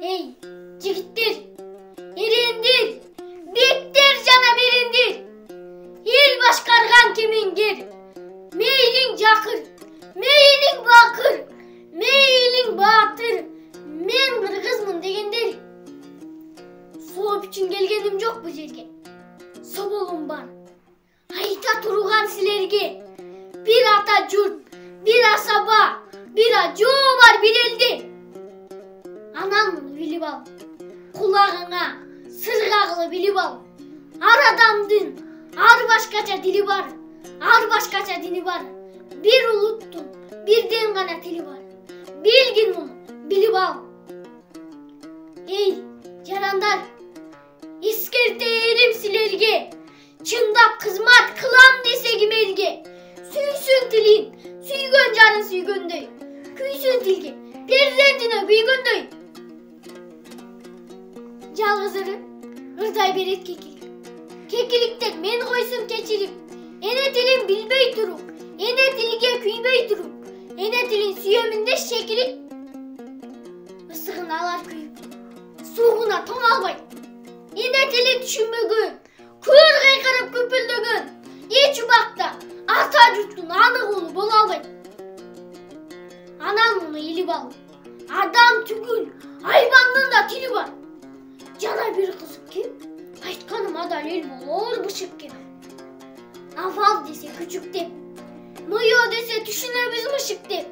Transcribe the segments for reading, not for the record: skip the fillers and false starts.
Ey jigitler, erendir, bektir jana berindir. El başkargan kimingir, meylin jakır, meylin bakır, meylin batır. Men kırgızmın degendir. Soğup için gelgenim yok bu жерге. Sobolum бар. Ayta turgan silerge. Bir ata jurt, bir asaba, bir ajo var bir elde. Anan bunu bilip al. Kulağına sırgağılı bilip al. Ar adamdın, ar başkaça dili var. Ar başkaça dini var. Bir uluttun, birden gana tili var. Bilgin bunu, bilip al. Ey jarandar, eskerterim silerge. Çındap kızmat kılam desegim elge. Süysün tilin, süygön jarın süygöndöy. Küysün tilge, perzentine küygöndöy. Жалгызыры ырдай берет кекилик. Кекиликтен мен койсум кечирип. Эне тилин билбей туруп, эне тилге күйбөй туруп, эне тилин сүйөмүндө шекилик. Ысыгын алар күйүп, суугуна тоң албай. Эне тилин түшүнбөгөн, көр кыйкырып көпүлдөгөн. Эч убакта ата журттун аныг уулу боло албайт. Анан муну илип ал. Адам түгүл, айбандын да тили бар. Жана bir кызык ким? Айтканым адал эл болор бышык кем. Авал десе күчүк деп, мыйо десе түшүнөбүз мышык деп.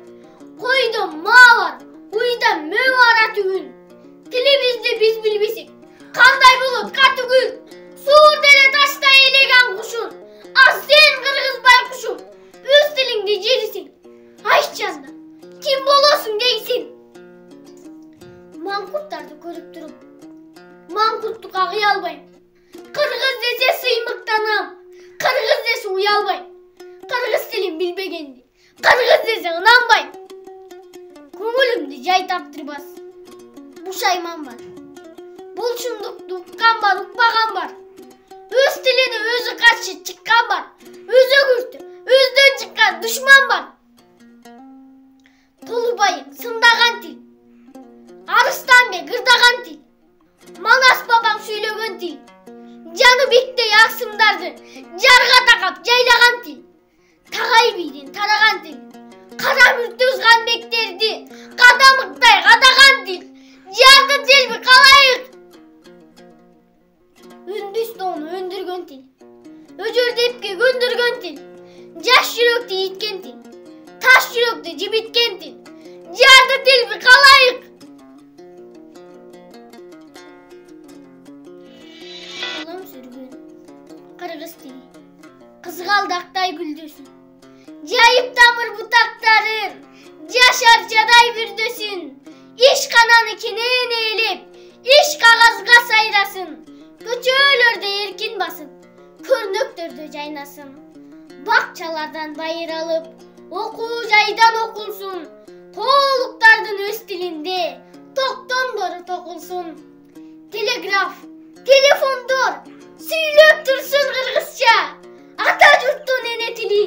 Койдо ма бар, уйда мө бар атүгүн. Тилибизди биз билбесек, кандай болот катүгүн. Суур деле таштай элеген кушун, а сен кыргыз байкушум, өз тилиңди жерисиң. Айтчы анда, ким болосуң дейсиң? Маңкурттарды көрүп туруп, маңкурттукка кыя албайм. Кыргыз десе сыймыктанам, кыргыз десе уя албайм. Кыргыз тилин билбегенди, кыргыз десе ынанбайм. Көңүлүмдү жай таптырбас, бушайман бар. Булчундукту уккан бар, укпаган бар. Өз тилине өзү каршы чыккан бар. Өз өгүртү, өздөн чыккан душман бар. Толубайың сындаган тил, Арыстанбек ырдаган тил. Манас бабаң сүйлөгөн тил. Жаныбектей аксымдарды жарга такап жайлаган тил. Тагай бийден тараган тил. Кара мүртөз канбектерди кадамыктай кадаган тил. Жарды желби калайык. Үндүс тоону өндүргөн тил. Өжөрдепке көндүргөн тил. Жаш жүрөктү иткен тил. Таш жүрөктү жибиткен тил. Жарды желби калайык. Кыргыз тили кызгалдактай гүлдөсүн, жайып тамыр бутактарын, жаш арчадай бүрдөсүн. Иш кананы кенен ээлеп, иш кагазга сайрасын. Көчөлөрдө эркин басып, көрнөктөрдө жайнасын. Бакчалардан байыр алып, окуу жайдан окулсун. Тоолуктардын өз тилинде токтомдору токулсун. Телеграф, телефондор сүйлөп турсун кыргызча. Ата журттун эне тили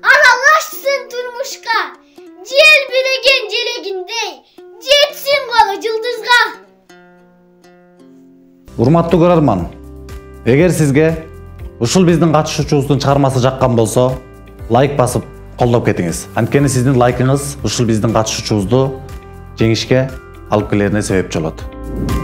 аралашсын турмушка. Жел биреген желегиндей жетсин голу жылдызга. Урматтуу көрөрман, эгер сизге ушул биздин катышуучубуздун чыгармасы жаккан болсо, лайк басып колдоп кетиңиз. Анткени сиздин лайкыңыз ушул биздин катышуучубузду жеңишке алып келерине себепчи болот.